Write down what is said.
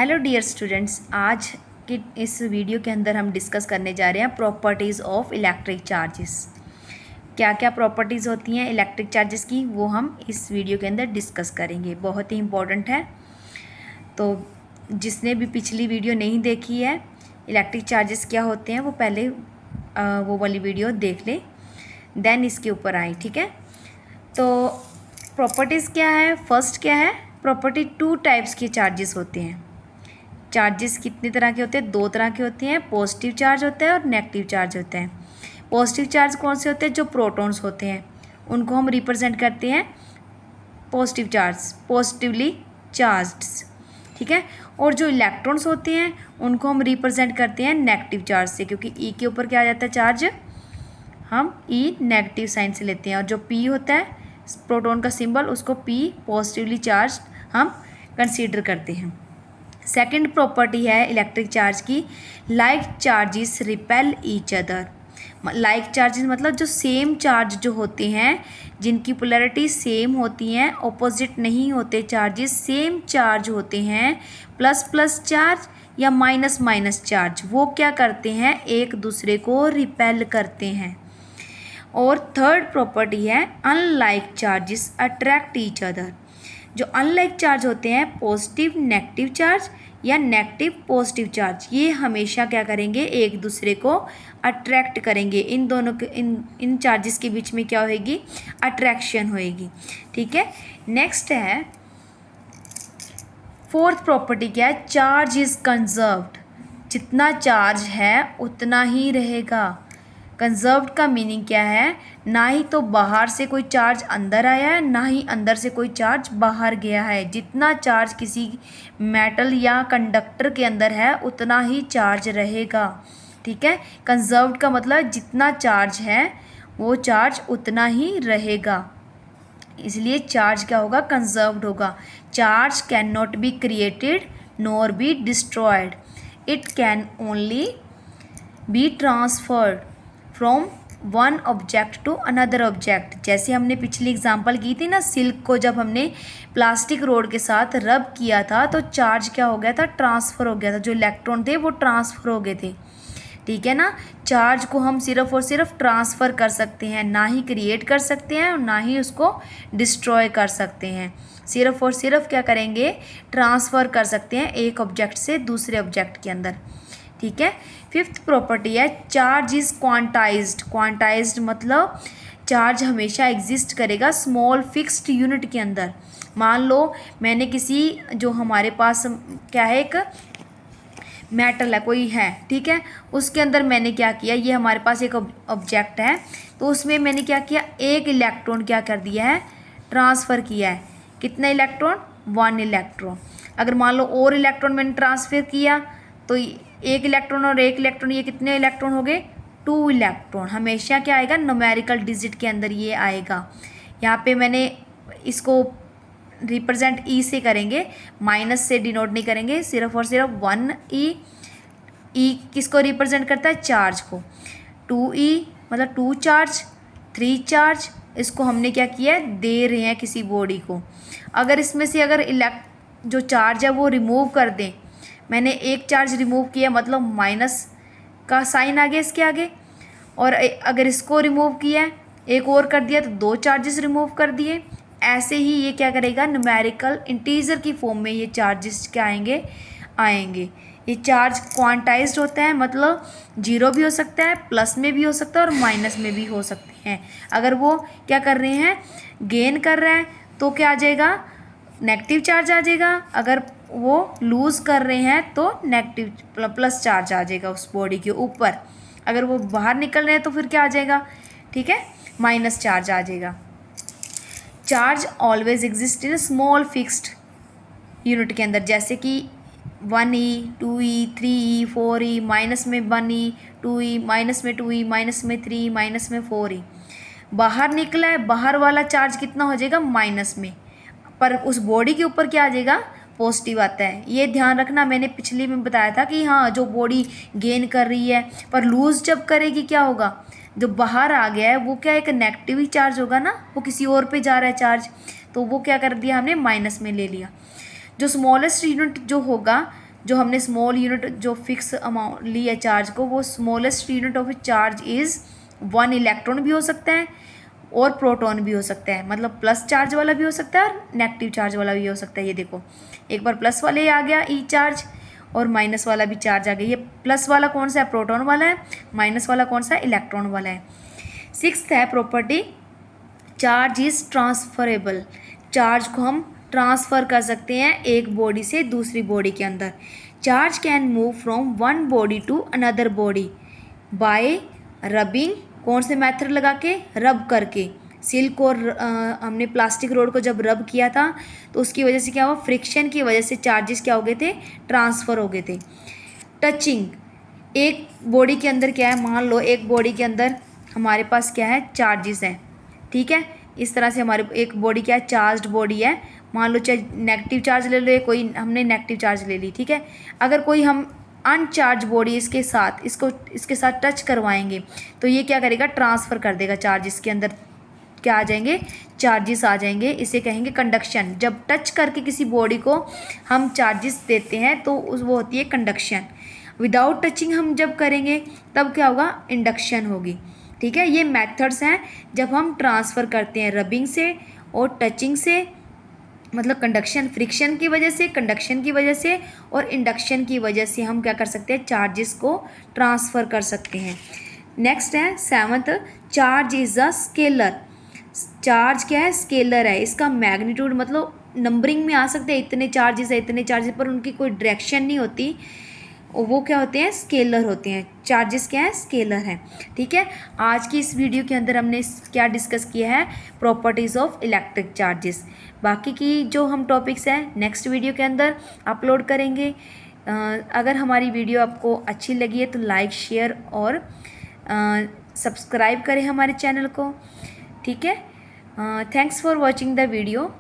Hello dear students, आज की इस वीडियो के अंदर हम डिस्कस करने जा रहे हैं प्रॉपर्टीज़ ऑफ इलेक्ट्रिक चार्जेस। क्या क्या प्रॉपर्टीज़ होती हैं इलेक्ट्रिक चार्जेस की, वो हम इस वीडियो के अंदर डिस्कस करेंगे। बहुत ही इम्पोर्टेंट है, तो जिसने भी पिछली वीडियो नहीं देखी है इलेक्ट्रिक चार्जेस क्या होते हैं, वो पहले वो वाली वीडियो देख ले, देन इसके ऊपर आए। ठीक है, तो प्रॉपर्टीज़ क्या है, फर्स्ट क्या है, प्रॉपर्टी टू टाइप्स के चार्जेस होते हैं। चार्जेस कितने तरह के होते हैं? दो तरह के होते हैं, पॉजिटिव चार्ज होता है और नेगेटिव चार्ज होता है। पॉजिटिव चार्ज कौन से होते हैं? जो प्रोटॉन्स होते हैं उनको हम रिप्रेजेंट करते हैं पॉजिटिव चार्ज, पॉजिटिवली चार्ज्ड। ठीक है, और जो इलेक्ट्रॉन्स होते हैं उनको हम रिप्रेजेंट करते हैं नेगेटिव चार्ज से, क्योंकि ई के ऊपर क्या आ जाता है चार्ज, हम ई नेगेटिव साइन से लेते हैं। और जो पी होता है प्रोटॉन का सिंबल, उसको पी पॉजिटिवली चार्ज हम कंसीडर करते हैं। सेकंड प्रॉपर्टी है इलेक्ट्रिक चार्ज की, like charges repel each other. Like charges मतलब जो सेम चार्ज जो होते हैं, जिनकी पोलैरिटी सेम होती हैं, ऑपोजिट नहीं होते चार्जेस, सेम चार्ज होते हैं, प्लस प्लस चार्ज या माइनस माइनस चार्ज, वो क्या करते हैं, एक दूसरे को रिपेल करते हैं। और थर्ड प्रॉपर्टी है unlike charges attract each other. जो अनलाइक चार्ज होते हैं, पॉजिटिव नेगेटिव चार्ज या नेगेटिव पॉजिटिव चार्ज, ये हमेशा क्या करेंगे, एक दूसरे को अट्रैक्ट करेंगे। इन दोनों के इन चार्जेस के बीच में क्या होएगी, अट्रैक्शन होएगी। ठीक है, नेक्स्ट है फोर्थ प्रॉपर्टी, क्या है, चार्ज इज कंजर्व्ड। जितना चार्ज है उतना ही रहेगा। कंजर्व्ड का मीनिंग क्या है, ना ही तो बाहर से कोई चार्ज अंदर आया है, ना ही अंदर से कोई चार्ज बाहर गया है। जितना चार्ज किसी मेटल या कंडक्टर के अंदर है उतना ही चार्ज रहेगा। ठीक है, कंजर्व्ड का मतलब जितना चार्ज है वो चार्ज उतना ही रहेगा, इसलिए चार्ज क्या होगा, कंजर्व्ड होगा। Charge cannot be created nor be destroyed, it can only be transferred from one object to another object. जैसे हमने पिछली एग्जांपल की थी ना, सिल्क को जब हमने प्लास्टिक रोड के साथ रब किया था तो चार्ज क्या हो गया था, ट्रांसफ़र हो गया था। जो इलेक्ट्रॉन थे वो ट्रांसफ़र हो गए थे। ठीक है ना, चार्ज को हम सिर्फ और सिर्फ ट्रांसफ़र कर सकते हैं, ना ही क्रिएट कर सकते हैं और ना ही उसको डिस्ट्रॉय कर सकते हैं। सिर्फ और सिर्फ क्या करेंगे, ट्रांसफ़र कर सकते हैं एक ऑब्जेक्ट से दूसरे ऑब्जेक्ट के अंदर। ठीक है, फिफ्थ प्रॉपर्टी है चार्ज इज़ क्वांटाइज्ड। क्वांटाइज्ड मतलब चार्ज हमेशा एग्जिस्ट करेगा स्मॉल फिक्स्ड यूनिट के अंदर। मान लो मैंने किसी, जो हमारे पास क्या है, एक मेटल है कोई है, ठीक है, उसके अंदर मैंने क्या किया, ये हमारे पास एक ऑब्जेक्ट है, तो उसमें मैंने क्या किया, एक इलेक्ट्रॉन क्या कर दिया है, ट्रांसफ़र किया है। कितना इलेक्ट्रॉन, वन इलेक्ट्रॉन। अगर मान लो और इलेक्ट्रॉन मैंने ट्रांसफ़र किया तो एक इलेक्ट्रॉन और एक इलेक्ट्रॉन, ये कितने इलेक्ट्रॉन हो गए, टू इलेक्ट्रॉन। हमेशा क्या आएगा, न्यूमेरिकल डिजिट के अंदर ये आएगा। यहाँ पे मैंने इसको रिप्रेजेंट ई से करेंगे, माइनस से डिनोट नहीं करेंगे, सिर्फ और सिर्फ वन ई। ई किसको रिप्रेजेंट करता है, चार्ज को। टू ई मतलब टू चार्ज, थ्री चार्ज, इसको हमने क्या किया है, दे रहे हैं किसी बॉडी को। अगर इसमें से अगर जो चार्ज है वो रिमूव कर दें, मैंने एक चार्ज रिमूव किया मतलब माइनस का साइन आ गया इसके आगे, और अगर इसको रिमूव किया, एक और कर दिया, तो दो चार्जेस रिमूव कर दिए। ऐसे ही ये क्या करेगा, न्यूमेरिकल इंटीजर की फॉर्म में ये चार्जेस क्या आएंगे। ये चार्ज क्वांटाइज्ड होता है, मतलब जीरो भी हो सकता है, प्लस में भी हो सकता है और माइनस में भी हो सकते हैं। अगर वो क्या कर रहे हैं, गेन कर रहे हैं, तो क्या आ जाएगा, नेगेटिव चार्ज आ जाएगा। अगर वो लूज़ कर रहे हैं तो नेगेटिव प्लस चार्ज आ जाएगा उस बॉडी के ऊपर। अगर वो बाहर निकल रहे हैं तो फिर क्या आ जाएगा, ठीक है, माइनस चार्ज आ जाएगा। Charge always exist in small fixed unit के अंदर, जैसे कि 1e 2e 3e 4e, minus में 1e 2e, माइनस में 2e, माइनस में 3e, माइनस में 4e। बाहर निकला है, बाहर वाला चार्ज कितना हो जाएगा, माइनस में, पर उस बॉडी के ऊपर क्या आ जाएगा, पॉजिटिव आता है। ये ध्यान रखना, मैंने पिछली में बताया था कि हाँ, जो बॉडी गेन कर रही है पर लूज़ जब करेगी क्या होगा, जो बाहर आ गया है वो क्या एक नेगेटिव ही चार्ज होगा ना, वो किसी और पे जा रहा है चार्ज, तो वो क्या कर दिया हमने, माइनस में ले लिया। जो स्मॉलेस्ट यूनिट जो होगा जो हमने स्मॉल यूनिट जो फिक्स अमाउंट ली है चार्ज को, वो smallest unit of charge is 1 electron भी हो सकता है और प्रोटॉन भी हो सकता है, मतलब प्लस चार्ज वाला भी हो सकता है और नेगेटिव चार्ज वाला भी हो सकता है। ये देखो एक बार प्लस वाले आ गया ई चार्ज और माइनस वाला भी चार्ज आ गया। ये प्लस वाला कौन सा है, प्रोटॉन वाला है, माइनस वाला कौन सा है, इलेक्ट्रॉन वाला है। सिक्स्थ है property, charge is transferable. Charge को हम ट्रांसफ़र कर सकते हैं एक बॉडी से दूसरी बॉडी के अंदर। Charge can move from one body to another body by rubbing, कौन से मेथड लगा के, रब करके। सिल्क और हमने प्लास्टिक रोड को जब रब किया था तो उसकी वजह से क्या हुआ, फ्रिक्शन की वजह से चार्जेस क्या हो गए थे, ट्रांसफ़र हो गए थे। टचिंग, एक बॉडी के अंदर क्या है, मान लो एक बॉडी के अंदर हमारे पास क्या है, चार्जेस हैं, ठीक है। इस तरह से हमारे एक बॉडी क्या है, चार्ज्ड बॉडी है। मान लो चाहे नेगेटिव चार्ज ले लो, कोई हमने नेगेटिव चार्ज ले ली, ठीक है। अगर कोई हम अनचार्ज बॉडी इसके साथ इसके साथ टच करवाएंगे तो ये क्या करेगा, ट्रांसफ़र कर देगा चार्ज। इसके अंदर क्या आ जाएंगे, चार्जेस आ जाएंगे। इसे कहेंगे कंडक्शन। जब टच करके किसी बॉडी को हम चार्जेस देते हैं तो वो होती है कंडक्शन। विदाउट टचिंग हम जब करेंगे तब क्या होगा, इंडक्शन होगी, ठीक है। ये मेथड्स हैं जब हम ट्रांसफ़र करते हैं रबिंग से और टचिंग से, मतलब कंडक्शन फ्रिक्शन की वजह से, कंडक्शन की वजह से और इंडक्शन की वजह से हम क्या कर सकते हैं, चार्जेस को ट्रांसफ़र कर सकते हैं। नेक्स्ट है seventh, charge is a scalar. Charge क्या है, स्केलर है। इसका मैग्नीट्यूड मतलब नंबरिंग में आ सकते हैं, इतने चार्जेस है इतने चार्जेस, पर उनकी कोई डायरेक्शन नहीं होती, वो क्या होते हैं, स्केलर होते हैं। चार्जेस क्या है, स्केलर हैं, ठीक है। आज की इस वीडियो के अंदर हमने क्या डिस्कस किया है, प्रॉपर्टीज़ ऑफ इलेक्ट्रिक चार्जेस। बाकी की जो हम टॉपिक्स हैं नेक्स्ट वीडियो के अंदर अपलोड करेंगे। अगर हमारी वीडियो आपको अच्छी लगी है तो लाइक शेयर और सब्सक्राइब करें हमारे चैनल को, ठीक है। Thanks for watching the video.